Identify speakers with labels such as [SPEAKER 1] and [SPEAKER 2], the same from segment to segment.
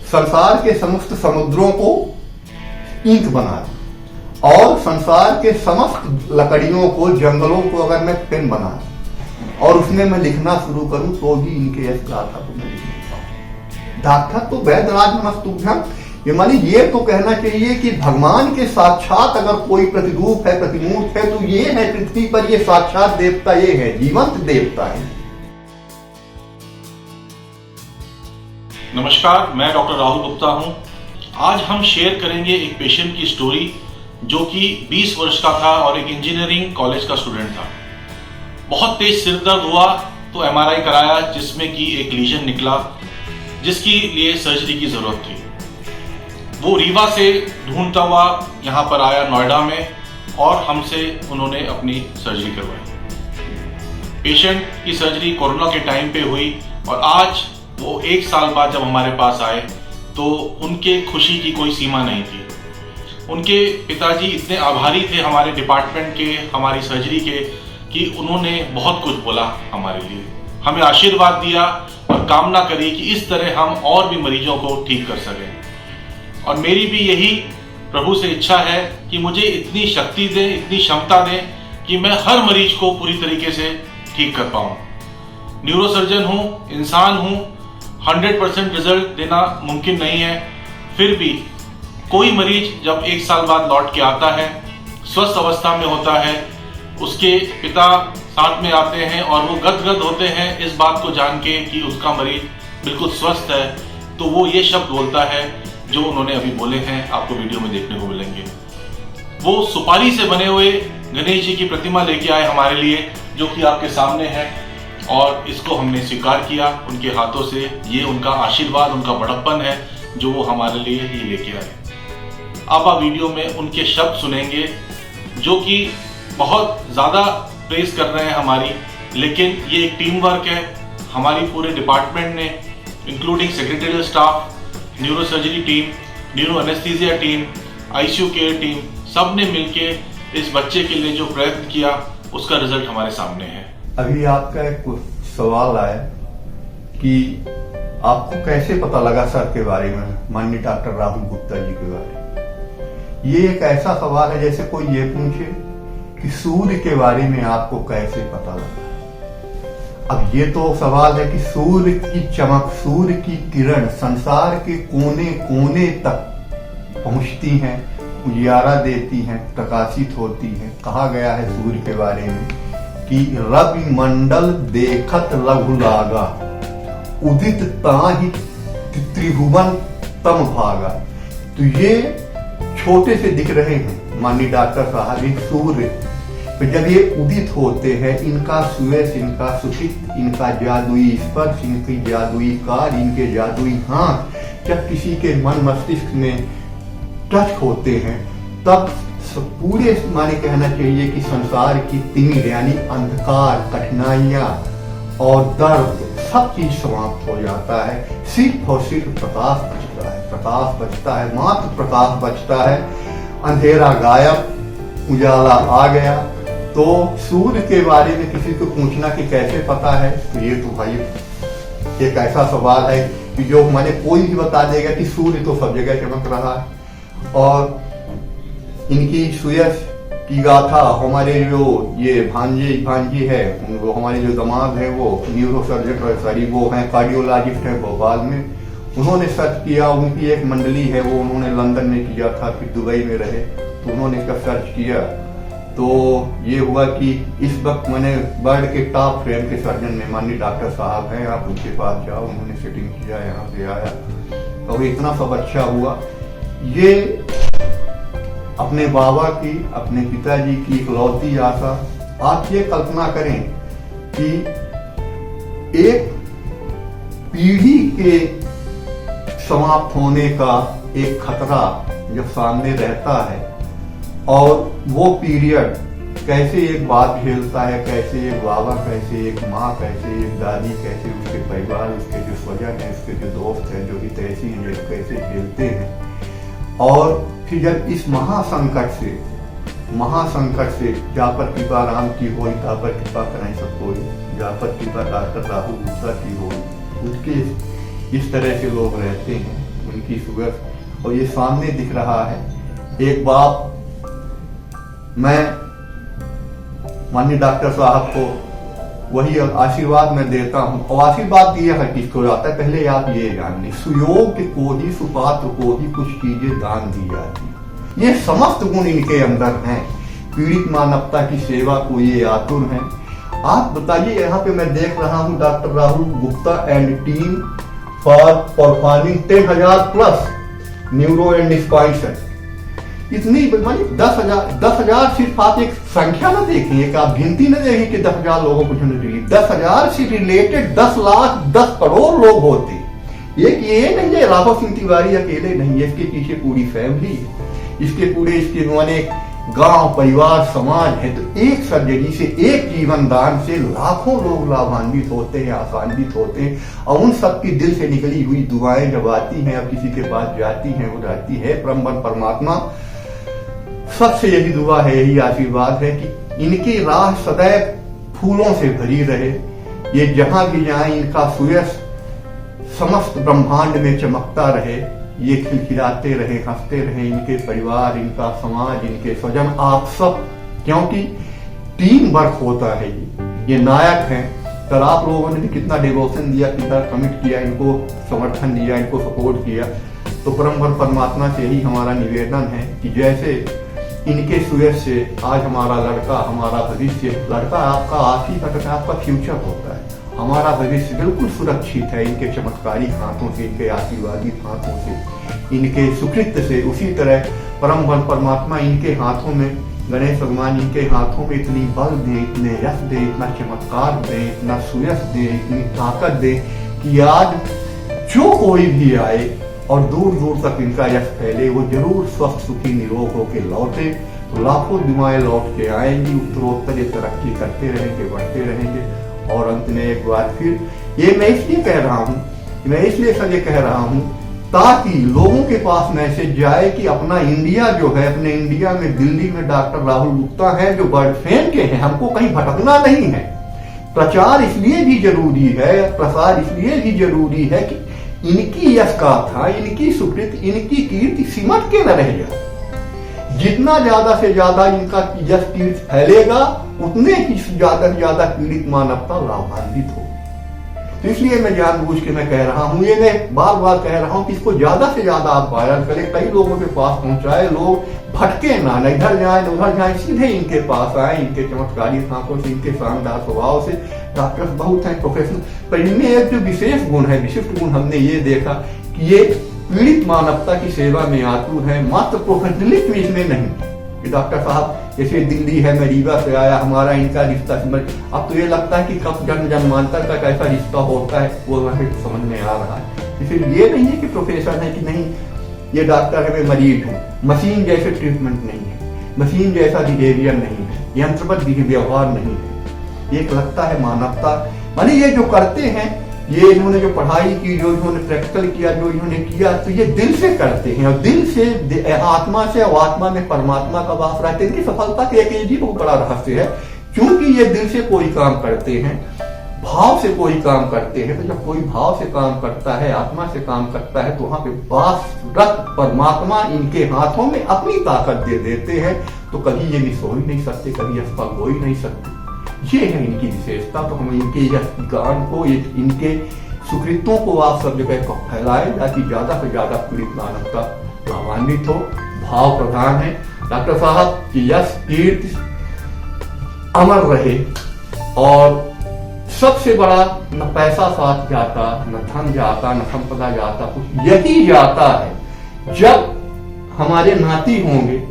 [SPEAKER 1] संसार के समस्त समुद्रों को ईंट बना दूं और संसार के समस्त लकड़ियों को, जंगलों को अगर मैं पेन बना दूं और उसमें मैं लिखना शुरू करूं तो भी इनके यश गाथा को मैं लिख नहीं पाऊं। डॉक्टर तो वैद्यराज नमस्तुभ्यम। ये मानी ये तो कहना चाहिए कि भगवान के साक्षात अगर कोई प्रतिरूप है, प्रतिमूर्त है, तो ये है पृथ्वी पर, ये साक्षात देवता, ये है जीवंत देवता है।
[SPEAKER 2] नमस्कार, मैं डॉक्टर राहुल गुप्ता हूं। आज हम शेयर करेंगे एक पेशेंट की स्टोरी जो कि 20 वर्ष का था और एक इंजीनियरिंग कॉलेज का स्टूडेंट था। बहुत तेज सिर दर्द हुआ तो एमआरआई कराया जिसमें कि एक लीजन निकला जिसकी लिए सर्जरी की जरूरत थी। वो रीवा से ढूंढता हुआ यहाँ पर आया नोएडा में और हमसे उन्होंने अपनी सर्जरी करवाई। पेशेंट की सर्जरी कोरोना के टाइम पे हुई और आज वो 1 साल बाद जब हमारे पास आए तो उनके खुशी की कोई सीमा नहीं थी। उनके पिताजी इतने आभारी थे हमारे डिपार्टमेंट के, हमारी सर्जरी के, कि उन्होंने बहुत कुछ बोला हमारे लिए, हमें आशीर्वाद दिया और कामना करी कि इस तरह हम और भी मरीजों को ठीक कर सकें। और मेरी भी यही प्रभु से इच्छा है कि मुझे इतनी शक्ति दें, इतनी क्षमता दें कि मैं हर मरीज को पूरी तरीके से ठीक कर पाऊँ। न्यूरोसर्जन हूँ, इंसान हूँ, 100% रिजल्ट देना मुमकिन नहीं है, फिर भी कोई मरीज जब 1 साल बाद लौट के आता है, स्वस्थ अवस्था में होता है, उसके पिता साथ में आते हैं और वो गदगद होते हैं इस बात को जान के कि उसका मरीज बिल्कुल स्वस्थ है, तो वो ये शब्द बोलता है जो उन्होंने अभी बोले हैं, आपको वीडियो में देखने को मिलेंगे। वो सुपारी से बने हुए गणेश जी की प्रतिमा लेके आए हमारे लिए, जो कि आपके सामने है, और इसको हमने स्वीकार किया उनके हाथों से। ये उनका आशीर्वाद, उनका बड़प्पन है जो वो हमारे लिए ये लेके आए। अब आप वीडियो में उनके शब्द सुनेंगे जो कि बहुत ज़्यादा प्रेस कर रहे हैं हमारी, लेकिन ये एक टीम वर्क है। हमारी पूरे डिपार्टमेंट ने, including secretarial staff, neurosurgery team, neuro anaesthesia team, ICU care team, सब ने मिलके इस बच्चे के लिए जो प्रयत्न किया उसका रिजल्ट हमारे सामने है।
[SPEAKER 1] अभी आपका एक सवाल आया कि आपको कैसे पता लगा सर के बारे में, माननीय डॉक्टर राहुल गुप्ता जी के बारे में। ये एक ऐसा सवाल है जैसे कोई ये पूछे कि सूर्य के बारे में आपको कैसे पता लगा। अब ये तो सवाल है कि सूर्य की चमक, सूर्य की किरण संसार के कोने कोने तक पहुंचती हैं, उजियारा देती हैं, प्रकाशित होती हैं। कहा गया है सूर्य के बारे में कि रवि मंडल देखत लघु लागा, उदित ताहि त्रिभुवन तम भागा। तो ये छोटे से दिख रहे हैं माननीय डॉक्टर साहब, ये सूर्य, तो जब ये उदित होते हैं, इनका सुयश, इनका सुचित, इनका जादुई स्पर्श, इनकी जादुई कार, इनके जादुई हाथ जब किसी के मन मस्तिष्क में टच होते हैं, तब पूरे माने कहना चाहिए कि संसार की तिमिर यानी अंधकार, कठिनाइयां और दर्द सब चीज समाप्त हो जाता है। सिर्फ और सिर्फ प्रकाश बचता है, प्रकाश बचता है, मात्र प्रकाश बचता है। अंधेरा गायब, उजाला आ गया। तो सूर्य के बारे में किसी को पूछना कि कैसे पता है, तो ये तो भाई एक ऐसा सवाल है कि जो माने कोई भी बता देगा कि सूर्य तो सब जगह चमक रहा है। और इनकी सुयश की गाथा हमारे जो ये भांजी है, वो हमारे जो दामाद है वो न्यूरोसर्जन वो हैं, कार्डियोलॉजिस्ट हैं भोपाल में, उन्होंने सर्च किया। उनकी एक मंडली है, वो उन्होंने लंदन में किया था, फिर दुबई में रहे, तो उन्होंने इसका सर्च किया। तो ये हुआ कि इस वक्त मैंने वर्ल्ड के टॉप फ्रेम के सर्जन में माननीय डॉक्टर साहब हैं, आप उनके पास जाओ, उन्होंने सेटिंग किया, यहाँ पे आया, तो इतना सब अच्छा हुआ। ये अपने बाबा की, अपने पिताजी की इकलौती आशा। आप ये कल्पना करें कि एक पीढ़ी के समाप्त होने का एक खतरा जब सामने रहता है और वो पीरियड कैसे एक बाप झेलता है, कैसे एक बाबा, कैसे एक माँ, कैसे एक दादी, कैसे उसके परिवार, उसके जो स्वजन है, उसके जो दोस्त हैं, जो हितैषी हैं, कैसे झेलते हैं। और फिर जब इस महासंकट से जापर कृपा राम की हो, तापर कृपा कराई सब कोई, जापर कृपा डॉक्टर राहुल गुप्ता की हो, उसके इस तरह से लोग रहते हैं। उनकी सूरत, और ये सामने दिख रहा है एक बाप। मैं माननीय डॉक्टर साहब को वही आशीर्वाद मैं देता हूं, और आशीर्वाद ये है किसको जाता है, पहले आप ये जान लें, सुयोग्य को ही, सुपात्र को ही कुछ चीजें दान दी जाती। ये समस्त गुण इनके अंदर हैं। पीड़ित मानवता की सेवा को ये आतुर हैं। आप बताइए, यहाँ पे मैं देख रहा हूँ doctor Rahul Gupta and team for performing 10,000 plus neuro and spine surgery. इतनी 10,000 सिर्फ आप एक संख्या न देखें, एक आप गिनती न देखें कि 10,000 लोगों को 10,000 से रिलेटेड 10 लाख 10 करोड़ लोग होते। एक ये नहीं है राघव सिंह तिवारी अकेले नहीं है, इसके पीछे पूरी फैमिली है, इसके माने गांव, परिवार, समाज है। तो एक सर्जरी से, एक जीवन दान से लाखों लोग लाभान्वित होते हैं, आसान्वित होते हैं, और उन सबकी दिल से निकली हुई दुआएं जब आती हैं, अब किसी के पास जाती हैं, वो जाती है परमात्मा सबसे यही दुआ है, यही आशीर्वाद है कि इनकी राह सदैव फूलों से भरी रहे। ये जहां भी जाए इनका सुयश समस्त ब्रह्मांड में चमकता रहे, ये खिलखिलाते रहे, हंसते रहे, इनके परिवार, इनका समाज, इनके स्वजन, आप सब, क्योंकि टीम वर्क होता है। ये नायक हैं। तर आप लोगों ने भी कितना डिवोशन दिया, कितना कमिट किया, इनको समर्थन दिया, इनको सपोर्ट किया। तो परमात्मा से यही हमारा निवेदन है कि जैसे इनके सुयश से आज हमारा लड़का, हमारा भविष्य, लड़का आपका आप ही का आपका फ्यूचर होता है, हमारा भविष्य बिल्कुल सुरक्षित है इनके चमत्कारी हाथों से, इनके आशीर्वादित हाथों से, इनके सुकृत से। उसी तरह परमात्मा इनके हाथों में, गणेश भगवान इनके हाथों में इतनी बल दे, इतने यश दे, इतना चमत्कार दे, इतना सुयश दे, इतनी ताकत दे कि आज जो कोई भी आए और दूर दूर तक इनका यश फैले, वो जरूर स्वस्थ, सुखी, निरोग होकर लौटे। तो लाखों दुआएं लौट के आएंगी, उत्तरोत्तर ये तरक्की करते रहेंगे, बढ़ते रहेंगे। और अंत में एक बार फिर ये मैं इसलिए कह रहा हूँ, मैं इसलिए सब ये कह रहा हूँ ताकि लोगों के पास मैसेज जाए कि अपना इंडिया जो है, अपने इंडिया में, दिल्ली में डॉक्टर राहुल गुप्ता है जो वर्ल्ड फेम के हैं, हमको कहीं भटकना नहीं है। प्रचार इसलिए भी जरूरी है, प्रसार इसलिए भी जरूरी है कि इनकी यश गाथा, इनकी सुकृति, इनकी कीर्ति सिमट के न रह जाए। जितना ज्यादा से ज्यादा इनका यश कीर्ति फैलेगा, उतने ही ज्यादा से ज्यादा पीड़ित मानवता लाभान्वित हो। तो इसलिए मैं जानबूझ के मैं कह रहा हूँ, ये मैं बार बार कह रहा हूँ कि इसको ज्यादा से ज्यादा आप वायरल करें, कई लोगों के पास पहुंचाए, लोग भटके ना, न इधर जाए न उधर जाए, सीधे इनके पास आए, इनके चमत्कारी आंखों से, इनके शानदार स्वभाव से। डॉक्टर्स बहुत हैं, प्रोफेशनल, पर इनमें एक जो विशेष गुण है, विशिष्ट गुण हमने ये देखा कि ये पीड़ित मानवता की सेवा में आतुर है, मात्र प्रोफेशनलिज्म इसमें नहीं कि डॉक्टर साहब जैसे दिल्ली है, मैं रीवा से आया, हमारा इनका रिश्ता समझ, अब तो ये लगता है कि कब जन्मांतर का कैसा रिश्ता होता है वो समझ में आ रहा है। इसलिए ये नहीं है कि प्रोफेशन है कि नहीं ये डॉक्टर है, मैं मरीज हूँ, मशीन जैसे ट्रीटमेंट नहीं है, मशीन जैसा बिहेवियर नहीं है, यंत्रवत व्यवहार नहीं है। एक लगता है मानवता, माने ये जो करते हैं, ये इन्होंने जो पढ़ाई की, जो इन्होंने प्रैक्टिकल किया, जो इन्होंने किया, तो ये दिल से करते हैं, और दिल से, आत्मा से, और आत्मा में परमात्मा का वास रहते हैं। इनकी सफलता के एक ही बहुत बड़ा रहस्य है, क्योंकि ये दिल से कोई काम करते हैं, भाव से कोई काम करते हैं। तो जब कोई भाव से काम करता है, आत्मा से काम करता है, तो वहां पे वासरत परमात्मा इनके हाथों में अपनी ताकत दे देते हैं। तो कभी ये मिस हो ही नहीं सकते, कभी असफल हो ही नहीं सकते। ये है इनकी विशेषता। तो हम इनके ज्ञान को, इनके सुकृतों को आप सब जगह फैलाएं ताकि ज्यादा से ज्यादा पीड़ित मानवता लाभान्वित हो। भाव प्रधान है डॉक्टर साहब की यश कीर्ति अमर रहे, और सबसे बड़ा न पैसा साथ जाता, न धन जाता, न संपदा जाता, कुछ यही जाता है जब हमारे नाती होंगे,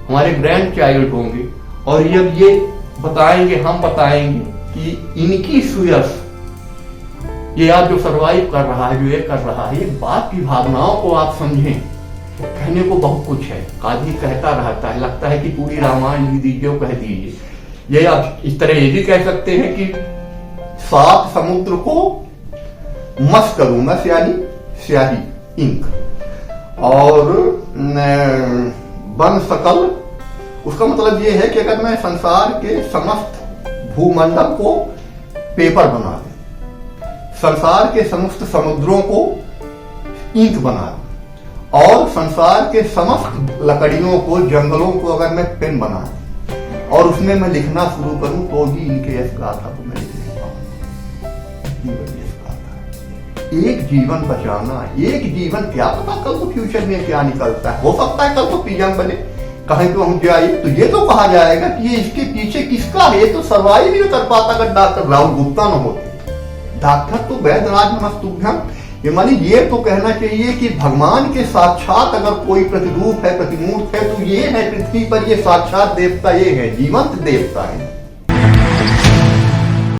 [SPEAKER 1] हमारे ग्रैंड चाइल्ड होंगे, और जब ये बताएंगे, हम बताएंगे कि इनकी सुयश, ये आप जो सर्वाइव कर रहा है, जो ये कर रहा है, ये बात की भावनाओं को आप समझें। कहने को बहुत कुछ है, आदमी कहता रहता है, लगता है कि पूरी रामायण लिख दीजिए, कह दीजिए। ये आप इस तरह ये भी कह सकते हैं कि 7 समुद्र को मस करूं, मस यानी स्याही, इंक, और बन सकल, उसका मतलब ये है कि अगर मैं संसार के समस्त भूमंडल को पेपर बना दूं, संसार के समस्त समुद्रों को इंक बना दूं, और संसार के समस्त लकड़ियों को, जंगलों को अगर मैं पेन बनाऊं और उसमें मैं लिखना शुरू करूं तो भी इनके यश गाथा को मैं लिख नहीं पाऊंगा। जीवन यश गाथा, एक जीवन बचाना, एक जीवन, क्या पता कल को फ्यूचर में क्या निकलता है। हो सकता है कल को पीएम बने, कहीं तो हम जाए तो ये तो कहा जाएगा कि ये इसके पीछे किसका है, ये तो सर्वाइव नहीं कर पाता अगर डॉक्टर राहुल गुप्ता न होते। डॉक्टर तो वैद्यराज नमस्तुभ्यम, ये मानी ये तो कहना चाहिए कि भगवान के साक्षात अगर कोई प्रतिरूप है, प्रतिमूर्त है तो ये है पृथ्वी पर, ये साक्षात देवता ये है, जीवंत देवता है।